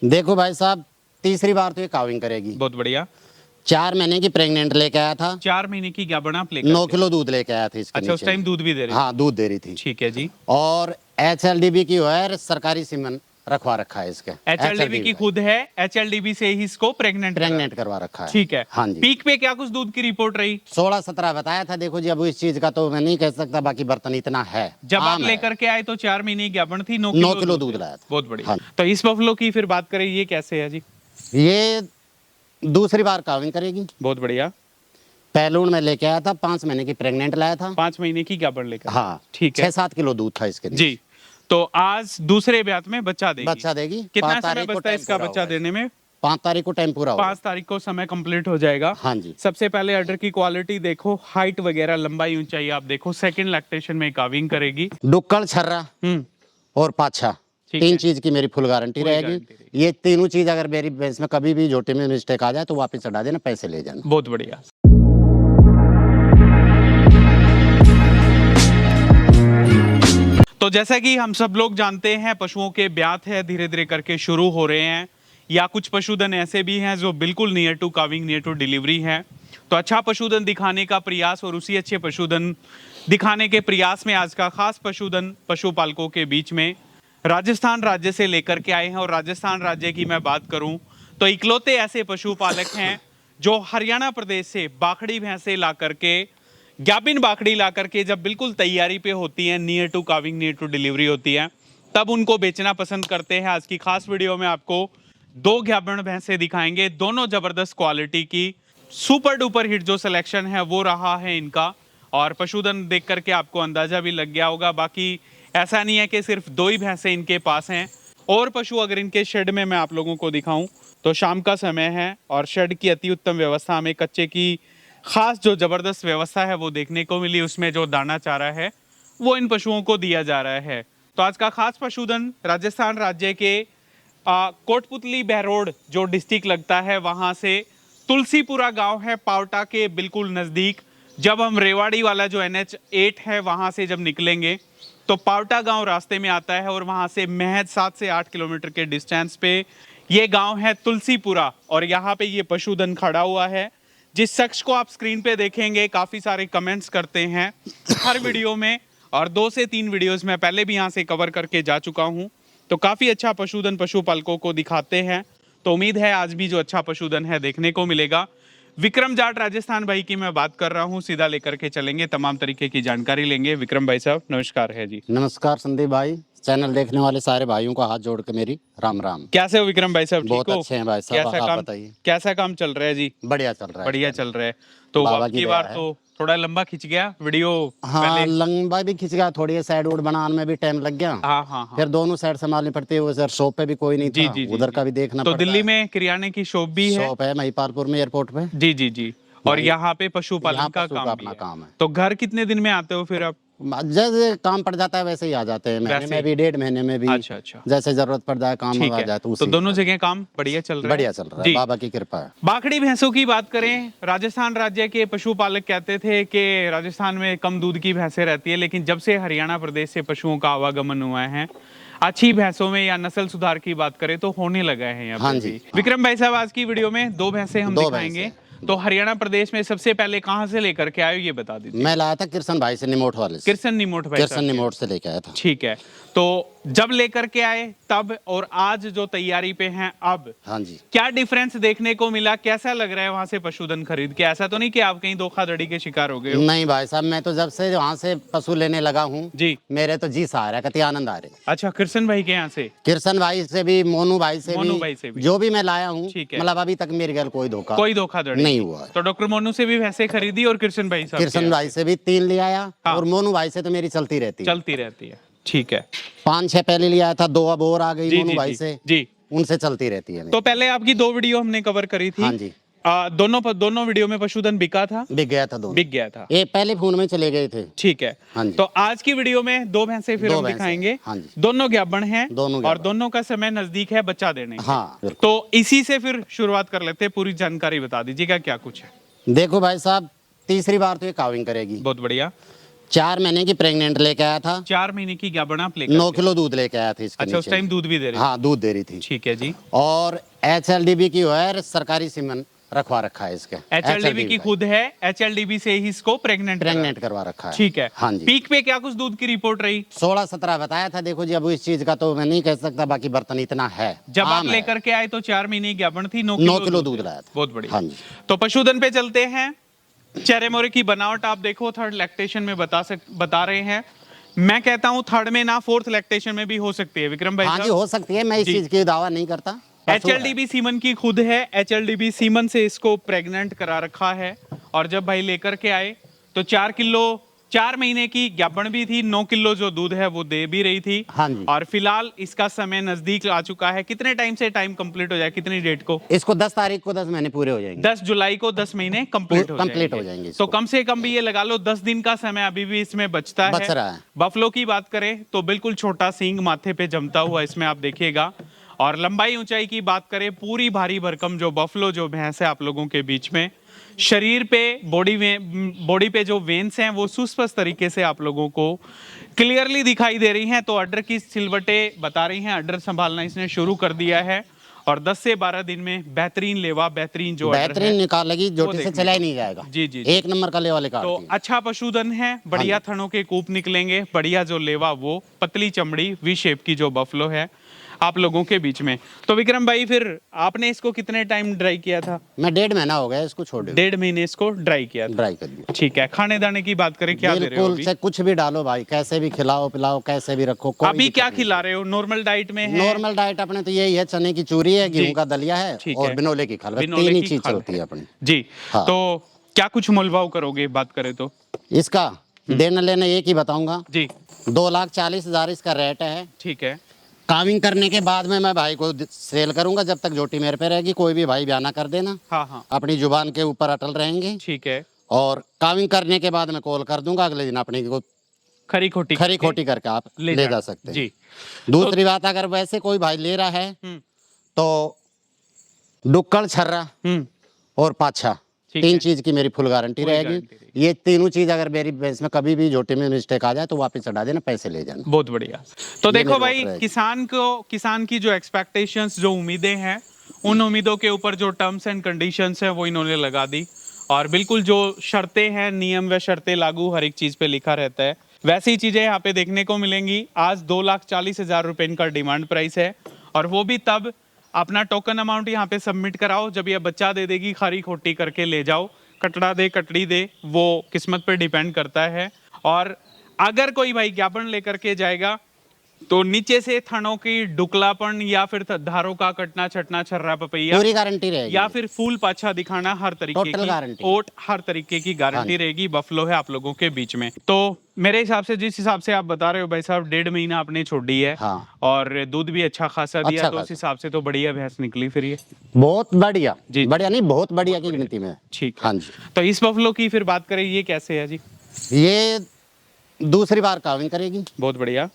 देखो भाई साहब, तीसरी बार तो ये काविंग करेगी। बहुत बढ़िया। 4 महीने की प्रेग्नेंट लेके आया था। 4 महीने की गाभण आप लेकर 9 के? किलो दूध लेके आया था इसके अच्छा, उस नीचे। टाइम दूध भी दे रही हाँ, दूध दे रही थी। थी। ठीक है जी। और HLDB की है, सरकारी सीमन रखवा रखा है इसके। एचएलडीबी की खुद है, एचएलडीबी से ही इसको प्रेग्नेंट करवा रखा है। ठीक है। हाँ जी। पीक पे क्या कुछ दूध की रिपोर्ट रही? 16-17 बताया था। देखो जी, अब इस चीज का तो मैं नहीं कह सकता, बाकी बर्तन इतना है। जब आप आम है। लेकर के आए तो 4 महीने की गाभण थी, 9 किलो दूध लाया था। बहुत बढ़िया। हाँ। तो इस बफलो की फिर बात करें, ये कैसे है जी? ये दूसरी बार काविंग करेगी। बहुत बढ़िया। पहलून में लेके आया था, 5 महीने की प्रेग्नेंट लाया था। 5 महीने की गाभण लेकर? हाँ, ठीक है। 6-7 किलो दूध था इसके नीचे। जी। तो आज दूसरे ब्यात में बच्चा देगी? बच्चा देगी। कितना 5 समय तारीख को बचता है टाइम इसका पूरा बच्चा होगा। देने में? 5 तारीख को टाइम पूरा होगा। 5 तारीख को समय कंप्लीट हो जाएगा। हाँ जी। सबसे पहले अडर की क्वालिटी देखो, हाइट वगैरह, लंबाई ऊंचाई आप देखो। सेकंड लैक्टेशन में काविंग करेगी। डुक्कड़, छर्रा और पाछा, ठीक 3 है। चीज की मेरी फुल गारंटी पूरी रहेगी। गारंटी रहेगी। ये तीनों चीज अगर मेरी भैंस में कभी भी जोटे में मिस्टेक आ जाए तो वापस चढ़ा देना, पैसे ले जाना। बहुत बढ़िया। तो जैसा कि हम सब लोग जानते हैं, पशुओं के ब्यात है धीरे धीरे करके शुरू हो रहे हैं, या कुछ पशुधन ऐसे भी हैं जो बिल्कुल near to calving, near to delivery है। तो अच्छा पशुधन दिखाने का प्रयास और उसी अच्छे पशुधन दिखाने के प्रयास में आज का खास पशुधन पशुपालकों के बीच में राजस्थान राज्य से लेकर के आए हैं। और राजस्थान राज्य की मैं बात करूं तो इकलौते ऐसे पशुपालक हैं जो हरियाणा प्रदेश से बाखड़ी भैंसे ला करके, गाभिन बाखड़ी ला करके जब बिल्कुल तैयारी पे होती है, near to calving, near to delivery होती है, तब उनको बेचना पसंद करते हैं। आज की खास वीडियो में आपको 2 गाभिन भैंसे दिखाएंगे, दोनों जबरदस्त क्वालिटी की। सुपर डुपर हिट जो सिलेक्शन है वो रहा है इनका, और पशुधन देख करके आपको अंदाजा भी लग गया होगा। बाकी ऐसा नहीं है कि सिर्फ 2 ही भैंसे इनके पास हैं, और पशु अगर इनके शेड में मैं आप लोगों को दिखाऊं तो शाम का समय है और शेड की अति उत्तम व्यवस्था में, कच्चे की खास जो जबरदस्त व्यवस्था है वो देखने को मिली। उसमें जो दाना चारा है वो इन पशुओं को दिया जा रहा है। तो आज का खास पशुधन राजस्थान राज्य के कोटपुतली बहरोड जो डिस्ट्रिक्ट लगता है, वहां से तुलसीपुरा गांव है, पावटा के बिल्कुल नजदीक। जब हम रेवाड़ी वाला जो NH8 है वहां से जब निकलेंगे तो पावटा गांव रास्ते में आता है, और वहां से महज 7 से 8 किलोमीटर के डिस्टेंस पे ये गांव है तुलसीपुरा। और यहाँ पे ये पशुधन खड़ा हुआ है। जिस शख्स को आप स्क्रीन पे देखेंगे, काफी सारे कमेंट्स करते हैं हर वीडियो में, और 2 से 3 वीडियोस में पहले भी यहाँ से कवर करके जा चुका हूँ। तो काफी अच्छा पशुधन पशुपालकों को दिखाते हैं। तो उम्मीद है आज भी जो अच्छा पशुधन है देखने को मिलेगा। विक्रम जाट राजस्थान भाई की मैं बात कर रहा हूँ, सीधा लेकर के चलेंगे, तमाम तरीके की जानकारी लेंगे। विक्रम भाई साहब नमस्कार है जी। नमस्कार संदीप भाई, चैनल देखने वाले सारे भाइयों का हाथ जोड़ के मेरी राम राम। कैसे हो विक्रम भाई साहब? बहुत ठीक हो? अच्छे हैं भाई साहब, आप बताइए। कैसा काम चल रहा है जी? बढ़िया चल रहा है। बढ़िया चल रहा है। तो बाबा अब की की दया बार है। तो थोड़ा लंबा खिंच गया वीडियो। हाँ, पहले लंबा भी खिंच गया, थोड़ी साइड वोड बनाने में भी टाइम लग गया। हाँ। फिर दोनों साइड संभालनी पड़ती है। उधर शॉप पे भी कोई नहीं जी था, जी जी उधर जी। का भी देखना तो पड़ता दिल्ली है। में किराने की शॉप भी है? शॉप है महिपालपुर में, एयरपोर्ट पे। जी जी जी। और यहाँ पे पशुपालन यहाँ का पशु काम का भी अपना है। काम है। तो घर कितने दिन में आते हो फिर आप? जैसे काम पड़ जाता है वैसे ही आ जाते हैं, महीने वैसे में भी, 1.5 महीने में भी। अच्छा अच्छा। जैसे जरूरत पड़ जाए, काम ठीक आ है। जाए तो तो उसी दोनों जगह काम बढ़िया चल रहा है? बढ़िया चल रहा है, जी। बाबा की कृपा है। बाखड़ी भैंसों की बात करें, राजस्थान राज्य के पशुपालक कहते थे कि राजस्थान में कम दूध की भैंसें रहती है, लेकिन जब से हरियाणा प्रदेश से पशुओं का आवागमन हुआ है, अच्छी भैंसों में या नस्ल सुधार की बात करें तो होने लगा है यहाँ हाँ पे जी, भी। हाँ। विक्रम भाई साहब आज की वीडियो में 2 भैंसे हम 2 दिखाएंगे। भैंसे। तो हरियाणा प्रदेश में सबसे पहले कहाँ से लेकर के आए हो ये बता दीजिए। मैं लाया था किरसन भाई से, निमोट वाले से। किरसन निमोट भाई किरसन साहब के। निमोट से लेके आया था। ठीक है। तो जब लेकर के आए तब और आज जो तैयारी पे हैं अब, हाँ जी। क्या डिफरेंस देखने को मिला? कैसा लग रहा है वहां से पशुधन खरीद के? ऐसा तो नहीं कि आप कहीं धोखाधड़ी के शिकार हो गए हो? नहीं भाई साहब, मैं तो जब से वहाँ से पशु लेने लगा हूँ जी। मेरे तो जी सहारा कति आनंद आ रहे। अच्छा, कृष्ण भाई के यहाँ से? किरसन भाई से भी, मोनू भाई से भी, जो भी मैं लाया हूँ, ठीक है। मतलब अभी तक मेरे घर कोई धोखाधड़ी नहीं हुआ है। तो डॉक्टर मोनू से भी भैंसे खरीदी और कृष्ण भाई साहब किरसन भाई से भी 3 ले आया। हाँ। और मोनू भाई से तो मेरी चलती रहती है। ठीक है। 5-6 पहले लिया था, 2 अब और आ गई जी मोनू जी भाई जी से, जी। उनसे चलती रहती है। तो पहले आपकी 2 वीडियो हमने कवर करी थी। हाँ जी। दोनों वीडियो में पशुधन बिका था? बिक गया था, दोनों बिक गया था। ये पहले फोन में चले गए थे। ठीक है। हाँ जी। तो आज की वीडियो में 2 भैंसे फिर 2 हम भैंसे, दिखाएंगे। हाँ जी। दोनों गाभण हैं, दोनों और गाभण। दोनों का समय नजदीक है बच्चा देने के। हाँ, बिल्कुल। तो इसी से फिर शुरुआत कर लेते हैं। पूरी जानकारी बता दीजिएगा क्या कुछ है। देखो भाई साहब, तीसरी बार तो ये काविंग करेगी। बहुत बढ़िया। 4 महीने की प्रेग्नेंट लेके आया था। 4 महीने की गाभण आप लेकर 9 किलो दूध लेके आया था इसके अच्छा, उस नीचे। टाइम दूध भी दे रहे हाँ, दूध दे रही थी। ठीक है जी। और HLDB की है, सरकारी सीमन रखवा रखा है इसके। एचएलडीबी की खुद है, एचएलडीबी से ही इसको प्रेग्नेंट करवा रखा है। ठीक है। हाँ जी। पीक पे क्या कुछ दूध की रिपोर्ट रही? 16-17 बताया था। देखो जी, अब इस चीज का तो मैं नहीं कह सकता, बाकी बर्तन इतना है। जब आप आम है। लेकर के आए तो 4 महीने की गाभण थी, 9 किलो दूध लाया था। बहुत बढ़िया। हाँ जी। तो पशुधन पे चलते हैं। चेहरे मोरे की बनावट आप देखो, थर्ड लैक्टेशन में बता रहे हैं। मैं कहता हूं थर्ड में ना, फोर्थ लैक्टेशन में भी हो सकती है विक्रम भाई हाँ जी, साहब। हो सकती है। मैं इस जी। चीज की दावा नहीं करता। पशु है। एचएलडीबी सीमन की खुद है, एचएलडीबी सीमन से इसको प्रेग्नेंट करा रखा है। और जब भाई लेकर के आए तो 4 किलो 4 महीने की गाभण भी थी, 9 किलो जो दूध है वो दे भी रही थी। हाँ जी। और फिलहाल इसका समय नजदीक आ चुका है। कितने टाइम से टाइम कंप्लीट हो जाए, कितनी डेट को? इसको 10 तारीख को 10 महीने पूरे हो जाएंगे। 10 जुलाई को 10 महीने कंप्लीट हो जाएंगे इसको। तो कम से कम भी ये लगा लो 10 दिन का समय अभी भी इसमें बच रहा है। बफलो की बात करें तो बिल्कुल छोटा सींग माथे पे जमता हुआ इसमें आप देखिएगा। और लंबाई ऊंचाई की बात करें, पूरी भारी भरकम जो बफलो जो भैंस है आप लोगों के बीच में, शरीर पे बॉडी पे जो वेन्स हैं वो सुस्पष्ट तरीके से आप लोगों को क्लियरली दिखाई दे रही हैं। तो अड्डर की सिलवटे बता रही हैं, अड्डर संभालना इसने शुरू कर दिया है। और 10 से 12 दिन में बेहतरीन लेवा, बेहतरीन जो बेहतरीन निकालेगी, जोटी से चला ही नहीं जाएगा। जी जी, एक नंबर का लेवा लेकर। तो अच्छा पशुधन है, बढ़िया थनों के कूप निकलेंगे, बढ़िया जो लेवा, वो पतली चमड़ी वी शेप की जो बफलो है आप लोगों के बीच में। तो विक्रम भाई, फिर आपने इसको कितने टाइम ड्राई किया था? मैं 1.5 महीना हो गया इसको छोड़े। 1.5 महीने इसको ड्राई किया था। ड्राई कर दिया। ठीक है। खाने दाने की बात करें, क्या दे रहे हो? बिल्कुल से कुछ भी डालो भाई, कैसे भी खिलाओ पिलाओ, कैसे भी रखो। अभी क्या खिला रहे हो? नॉर्मल डाइट में है? नॉर्मल डाइट अपने तो यही है, चने की चूरी है, गेहूं का दलिया है और बिनोले की खल। 3 ही चीज चलती है अपनी जी। हाँ। तो क्या कुछ मोलभाव करोगे बात करें तो? इसका देना लेना एक ही बताऊंगा जी। 2,40,000 इसका रेट है। ठीक है। काविंग करने के बाद में मैं भाई को सेल करूंगा, जब तक जोटी मेरे पे रहेगी। कोई भी भाई बयाना कर देना। हाँ हाँ, अपनी जुबान के ऊपर अटल रहेंगे। ठीक है। और काविंग करने के बाद मैं कॉल कर दूंगा, अगले दिन अपनी को खरी खोटी करके आप ले जा सकते हैं। जी। दूसरी बात, अगर वैसे कोई भाई ले रहा है तो डुक्कड़, छर्रा और पाछा, 3 चीज की मेरी फुल गारंटी रहेगी। ये तीनों चीज अगर मेरी भैंस में कभी भी जोटी में मिस्टेक आ जाए तो वापस चढ़ा देना, पैसे ले जाना। बहुत बढ़िया। तो देखो भाई, मेरी किसान की जो एक्सपेक्टेशंस, जो उम्मीदें हैं, उन उम्मीदों के ऊपर जो टर्म्स एंड कंडीशंस है वो इन्होंने लगा दी। और बिल्कुल जो शर्तें हैं, नियम व शर्तें लागू हर एक चीज पे लिखा रहता है, वैसी ही चीजें यहाँ पे देखने को मिलेंगी। आज 2,40,000 रुपए इनका डिमांड प्राइस है। और वो भी तब अपना टोकन अमाउंट यहाँ पे सबमिट कराओ जब ये बच्चा दे देगी, खारी खोटी करके ले जाओ। कटड़ा दे कटड़ी दे, वो किस्मत पे डिपेंड करता है। और अगर कोई भाई ज्ञापन लेकर के जाएगा तो नीचे से थनों की डुकलापन या फिर धारों का कटना, छटना, छर्रा, पपैया, पूरी गारंटी रहेगी। या फिर फूल पाछा दिखाना, हर तरीके टोटल की गारंटी, ओट, हर तरीके की गारंटी रहेगी। बफलो है आप लोगों के बीच में। तो मेरे हिसाब से, जिस हिसाब से आप बता रहे हो भाई साहब, 1.5 महीना आपने छोड़ दी है। हाँ। और दूध भी अच्छा खासा दिया, तो उस हिसाब से तो बढ़िया भैंस निकली फिर ये। बहुत बढ़िया जी। बढ़िया नहीं, बहुत बढ़िया की गिनती में। ठीक। हाँ जी। तो इस बफलो की फिर बात करें, ये कैसे है जी? ये दूसरी बार काविंग करेगी। बहुत बढ़िया।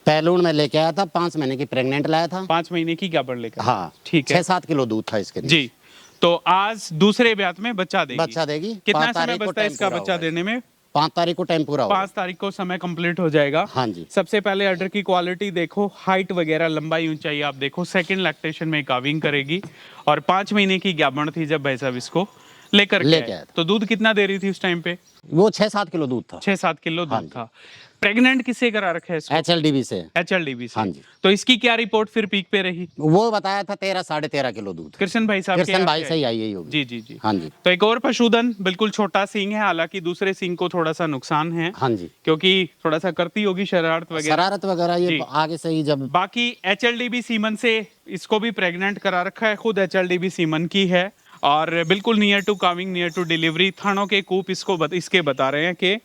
पहलून में लेके आया था, 5 महीने की प्रेग्नेंट लाया था। 5 महीने की गाभण लेकर? हाँ। ठीक है। 6-7 किलो दूध था इसके। जी। तो आज दूसरे ब्यात में बच्चा देगी? बच्चा देगी। कितना समय बचता है इसका बच्चा देने में? 5 तारीख को टाइम पूरा होगा। 5 तारीख को समय कंप्लीट हो जाएगा। हाँ जी। सबसे पहले अडर की क्वालिटी देखो, हाइट वगैरह, लंबाई ऊंचाई आप देखो। सेकंड लैक्टेशन में काविंग करेगी। और 5 महीने की गाभण थी जब भाई साहब इसको लेकर के आए। तो दूध कितना दे रही थी उस टाइम पे? वो 6-7 किलो दूध था। 6-7 किलो दूध था। प्रेग्नेंट किससे करा रखा है इसको? HLDB से। HLDB से। हाँ जी। तो इसकी क्या रिपोर्ट फिर पीक पे रही? वो बताया था 13-13.5 किलो दूध। कृष्ण भाई साहब कृष्ण भाई से ही आई यही होगी। जी जी जी। हाँ जी। तो एक और पशुधन, बिल्कुल छोटा सींग है, हालांकि दूसरे सींग को थोड़ा सा नुकसान है। हाँ जी। क्योंकि थोड़ा सा करती होगी शरारत वगैरह। ये आगे से ही जब। बाकी HLDB सीमन से इसको भी प्रेग्नेंट करा रखा है, खुद HLDB सीमन की है। और बिल्कुल near to calving, near to delivery. थानों के कूप इसके बता रहे हैं कि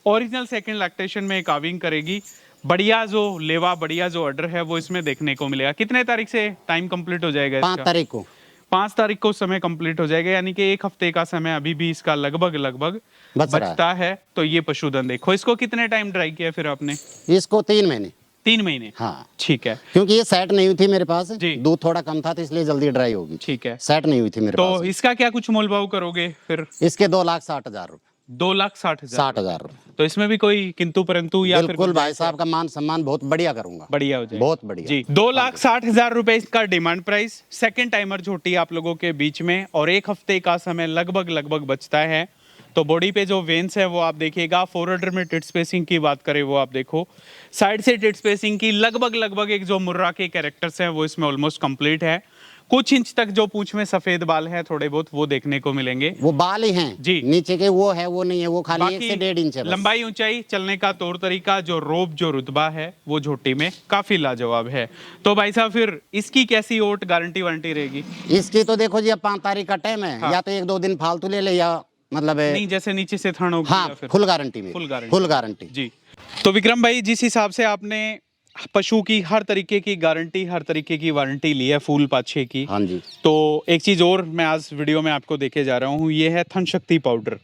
ओरिजिनल सेकंड लैक्टेशन में काविंग करेगी। बढ़िया जो लेवा, बढ़िया जो ऑर्डर है वो इसमें देखने को मिलेगा। कितने तारीख से टाइम कंप्लीट हो जाएगा इसका? 5 तारीख को। 5 तारीख को समय कंप्लीट हो जाएगा, यानी कि 1 हफ्ते का समय अभी भी इसका लगभग बचता है। तो ये पशुधन देखो, इसको कितने टाइम ड्राई किया फिर आपने? इसको 3 महीने। 3 महीने? हाँ। ठीक है। क्योंकि ये सेट नहीं हुई थी मेरे पास, जी। दूध थोड़ा कम था तो इसलिए जल्दी ड्राई होगी। ठीक है। सेट नहीं हुई थी मेरे पास। तो इसका क्या कुछ मोलभाव करोगे फिर? इसके 2,60,000 रुपए। 2,60,000। 60,000 रुपए। तो इसमें भी कोई किंतु परंतु या फिर बिल्कुल कुछ भाई साहब का मान सम्मान बहुत बढ़िया करूंगा, बढ़िया हो जाएगा? बहुत बढ़िया। जी, 2,60,000 रुपए इसका डिमांड प्राइस। सेकंड टाइमर झोटी आप लोगों के बीच में, और एक हफ्ते का समय लगभग बचता है। तो बॉडी पे जो वेन्स है वो आप देखिएगा। फोरहडर में टिट स्पेसिंग की बात करें वो आप देखो, साइड से टिट स्पेसिंग की लगभग एक जो मुर्रा के कैरेक्टर्स हैं वो इसमें ऑलमोस्ट कंप्लीट है। कुछ इंच तक जो पूंछ में सफेद बाल हैं थोड़े बहुत वो देखने को मिलेंगे। वो बाल ही हैं जी। नीचे के वो है, वो नहीं है, वो खाली 1 बाकी से 1.5 इंच है बस। लंबाई ऊंचाई चलने का तौर तरीका जो रोब जो रुतबा है वो झोटी में काफी लाजवाब है। तो भाई साहब फिर इसकी कैसी ओट गारंटी वारंटी रहेगी? इसकी तो देखो जी, अब 5 तारीख का टाइम है, हाँ। या तो 1-2 दिन फालतू ले ले, या मतलब नहीं जैसे नीचे से थन होगी हाँ या फिर फुल गारंटी में, फुल गारंटी। Full guarantee. जी। तो विक्रम भाई जिस हिसाब से आपने पशु की हर तरीके की गारंटी हर तरीके की वारंटी ली है फूल पाछे की, हाँ जी। तो एक चीज और मैं आज वीडियो में आपको देके जा रहा हूँ, ये है थन शक्ति पाउडर।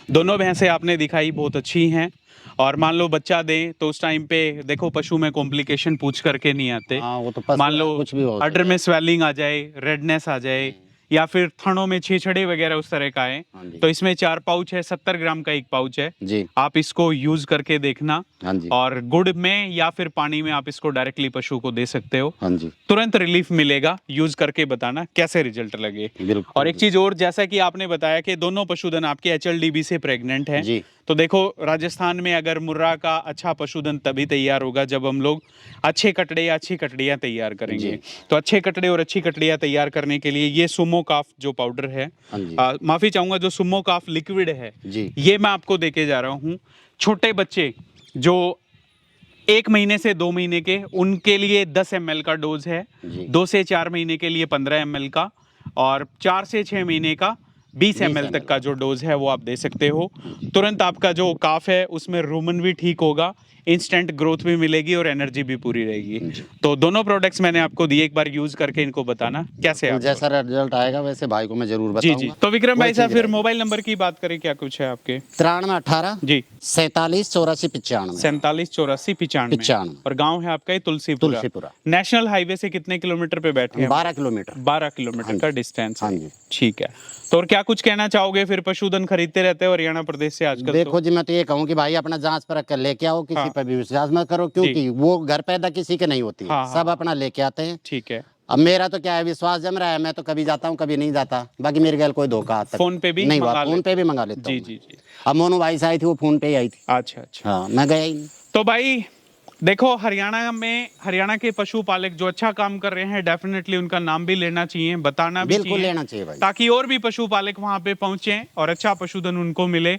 दोनों भैंसें आपने दिखाई बहुत अच्छी हैं, और मान लो बच्चा दें तो उस टाइम पे देखो पशु में कॉम्प्लिकेशन पूछ करके नहीं आते। हाँ, वो तो पशु मान लो कुछ भी हो अडर में स्वेलिंग आ जाए, रेडनेस आ जाए, या फिर थनों में छेछड़े वगैरह उस तरह का है, हाँ जी। तो इसमें 4 पाउच है, 70 ग्राम का एक पाउच है जी। आप इसको यूज करके देखना। हाँ जी। और गुड़ में या फिर पानी में आप इसको डायरेक्टली पशु को दे सकते हो, हाँ जी। तुरंत रिलीफ मिलेगा। यूज करके बताना कैसे रिजल्ट लगे। बिल्कुल। और एक चीज और, जैसा कि आपने बताया कि दोनों पशुधन आपके HLDB से प्रेग्नेंट हैं, जी। तो देखो राजस्थान में अगर मुर्रा का अच्छा पशुधन तभी तैयार होगा जब हम लोग अच्छे कटड़े या अच्छी कटड़ियां तैयार करेंगे। जी। तो अच्छे कटड़े और अच्छी कटड़ियां तैयार करने के लिए ये सुमो काफ जो पाउडर है, हाँ जी। माफी चाहूंगा, जो सुमो काफ लिक्विड है जी। ये मैं आपको देके जा रहा हूँ। छोटे बच्चे जो 1 महीने से 2 महीने के, उनके लिए 10 ml का डोज है, जी। 2 से 4 महीने के लिए 15 ml का, और 4 से 6 महीने का 20 ml तक का जो डोज है वो आप दे सकते हो। तुरंत आपका जो काफ है उसमें रूमन भी ठीक होगा, इंस्टेंट ग्रोथ भी मिलेगी और एनर्जी भी पूरी रहेगी। तो दोनों प्रोडक्ट्स मैंने आपको दिए, एक बार यूज करके इनको बताना कैसे आप। जैसा रिजल्ट आएगा वैसे भाई को मैं जरूर जी बताऊंगा। जी। तो विक्रम भाई वही साहब चीज फिर रहेगी। मोबाइल नंबर की बात करें, क्या कुछ है आपके? 9318 जी। 47 84 95 47 84 95 95। और गांव है आपका ये तुलसीपुरा। तुलसीपुरा। नेशनल हाईवे से कितने किलोमीटर पे बैठे हैं? 12 किलोमीटर। 12 किलोमीटर का डिस्टेंस हाँ है। जी। ठीक है। तो और क्या कुछ कहना चाहोगे? फिर पशुधन खरीदते रहते हो हरियाणा प्रदेश से आजकल? देखो जी, मैं तो ये कहूँ कि भाई अपना जांच परख कर लेके आओ, किसी हाँ। पर भी विश्वास मत करो, क्योंकि वो घर पैदा किसी के नहीं होती है। हाँ, हाँ। सब अपना लेके आते हैं। ठीक है। अब मेरा तो क्या है, विश्वास जम रहा है, मैं तो कभी जाता हूँ कभी नहीं जाता, बाकी मेरे घर कोई धोखा आता फोन पे भी नहीं मंगा हुआ, फोन लेते? पे भी मंगा लेता जी हूँ। जी जी। अब मोनू भाई से आई थी, वो फोन पे ही आई थी। अच्छा अच्छा। हाँ, मैं गया ही नहीं। तो भाई देखो हरियाणा के पशुपालक जो अच्छा काम कर रहे हैं, डेफिनेटली उनका नाम भी लेना चाहिए, बताना भी बिल्कुल चाहिए, लेना चाहिए भाई, ताकि और भी पशुपालक वहां पे पहुंचे और अच्छा पशुधन उनको मिले।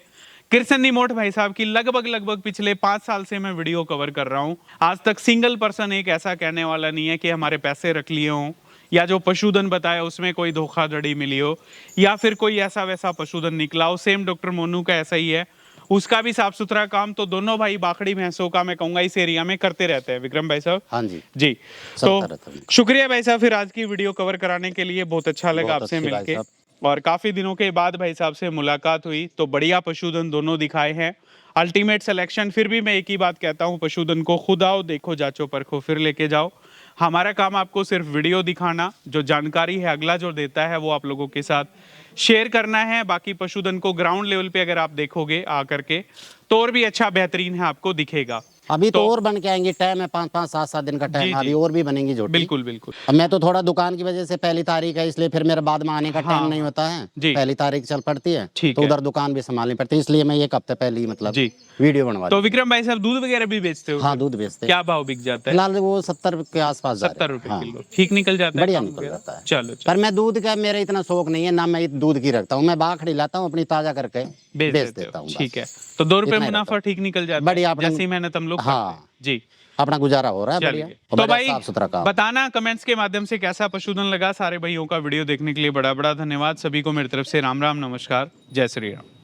किरसन निमोट भाई साहब की लगभग पिछले 5 साल से मैं वीडियो कवर कर रहा हूं। आज तक सिंगल पर्सन एक ऐसा कहने वाला नहीं है कि हमारे पैसे रख लिए हों, या जो पशुधन बताया उसमें कोई धोखाधड़ी मिली हो, या फिर कोई ऐसा वैसा पशुधन निकला हो। सेम डॉक्टर मोनू का ऐसा ही है, उसका भी साफ सुथरा काम। तो दोनों भाई बाखड़ी भैंसों का मैं कहूंगा इस एरिया में करते रहते हैं। विक्रम भाई साहब। हाँ जी जी। सब तो तरह से। शुक्रिया भाई साहब फिर आज की वीडियो कवर कराने के लिए, बहुत अच्छा लगा बहुत आपसे अच्छी भाई मिलके, साहब। और काफी दिनों के बाद भाई साहब से मुलाकात हुई। तो बढ़िया पशुधन दोनों दिखाए हैं, अल्टीमेट सिलेक्शन। फिर भी मैं एक ही बात कहता हूँ, पशुधन को खुद आओ, देखो, जांचो, परखो, फिर लेके जाओ। हमारा काम आपको सिर्फ वीडियो दिखाना, जो जानकारी है अगला जो देता है वो आप लोगों के साथ शेयर करना है। बाकी पशुधन को ग्राउंड लेवल पे अगर आप देखोगे आकर के तो और भी अच्छा बेहतरीन है आपको दिखेगा। अभी तो और बन के आएंगे, टाइम है 5-5 7-7 दिन का जी, टाइम, जी। अभी और भी बनेंगी झोटी। बिल्कुल बिल्कुल। अब मैं तो थोड़ा दुकान की वजह से पहली तारीख है, इसलिए फिर मेरे बाद में आने का टाइम हाँ, नहीं होता है, जी। पहली तारीख चल पड़ती है, ठीक तो है। उधर दुकान भी संभालनी पड़ती है, इसलिए मैं एक हफ्ते पहले ही मतलब जी। वीडियो बनवा तो दी। विक्रम भाई साहब दूध वगैरह भी बेचते हो? हाँ, दूध बेचते हैं। क्या भाव बिक जाता है? फिलहाल वो 70 के आसपास जा रहे 70 हैं। रुपए हाँ। किलो। ठीक निकल जाता है? बढ़िया काम निकल वगैरह? जाता है। चलो पर मैं दूध का मेरा इतना शौक नहीं है ना, मैं दूध की रखता हूँ, मैं बाखड़ी लाता हूँ अपनी ताजा करके बेच बेच देते देता हो। हूँ। ठीक है। तो 2 रुपए इतना ही मुनाफा ठीक निकल जाता है, बढ़िया अपने- जैसी मेहनत हम लोग हाँ। करते हैं। जी। अपना गुजारा हो रहा है बढ़िया, चलिए। और तो बड़ा भाई साफ सुथरा काम। बताना कमेंट्स के माध्यम से कैसा पशुधन लगा। सारे भाइयों का वीडियो देखने के लिए बड़ा बड़ा धन्यवाद। सभी को मेरी तरफ से राम राम, नमस्कार, जय श्री राम।